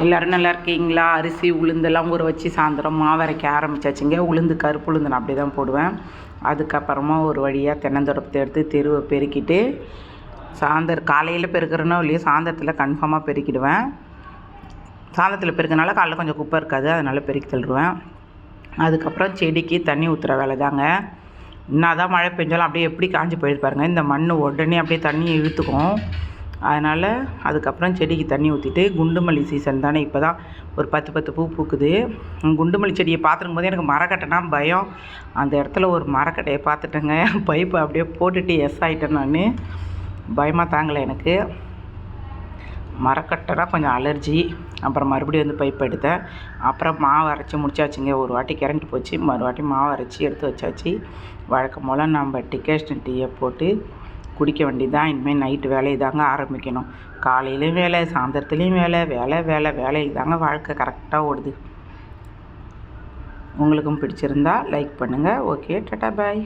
எல்லோரும் நல்லா இருக்கீங்களா? அரிசி உளுந்தெல்லாம் ஊற வச்சு சாயந்தரம் மாவு அரைக்க ஆரம்பிச்சாச்சுங்க. உளுந்து கருப்பு உளுந்து நான் அப்படி தான் போடுவேன். அதுக்கப்புறமா ஒரு வழியாக தென்னந்தோட்டத்தை எடுத்து தெருவை பெருக்கிட்டு காலையில் பெருக்கிறேனோ இல்லையோ சாயந்தரத்தில் கன்ஃபார்மாக பெருக்கிடுவேன். சாயந்தரத்தில் பெருக்கிறனால காலையில் கொஞ்சம் குப்பை இருக்காது, அதனால் பெருக்கி தள்ளுவேன். அதுக்கப்புறம் செடிக்கு தண்ணி ஊற்றுற வேலை தாங்க. என்ன தான் மழை பெஞ்சாலும் அப்படியே எப்படி காஞ்சி போயிட்டு பாருங்கள். இந்த மண் உடனே அப்படியே தண்ணியை இழுத்துக்கும். அதனால் அதுக்கப்புறம் செடிக்கு தண்ணி ஊற்றிட்டு, குண்டுமல்லி சீசன் தானே, இப்போ தான் ஒரு 10 பூ பூக்குது. குண்டுமல்லி செடியை பார்த்துருக்கும் போது எனக்கு மரக்கட்டைனா பயம். அந்த இடத்துல ஒரு மரக்கட்டையை பார்த்துட்டேங்க. பைப்பை அப்படியே போட்டுட்டு எஸ் ஆகிட்டேன். நான் பயமாக தாங்கலை எனக்கு. மரக்கட்டைனா கொஞ்சம் அலர்ஜி. அப்புறம் மறுபடியும் வந்து பைப் எடுத்தேன். அப்புறம் மாவு அரைச்சி முடிச்சாச்சுங்க. ஒரு வாட்டி கரண்ட் போச்சு, மறுவாட்டி மாவு அரைச்சி எடுத்து வச்சாச்சு. வழக்கம் போல் நம்ம டிகாஷன் டீயை போட்டு குடிக்க வேண்டியது தான். இனிமேல் நைட்டு வேலையை தாங்க ஆரம்பிக்கணும். காலையிலையும் வேலை, சாயந்தரத்துலேயும் வேலையில் தாங்க வாழ்க்கை கரெக்டாக ஓடுது. உங்களுக்கும் பிடிச்சிருந்தா லைக் பண்ணுங்கள். ஓகே, டாடா பாய்.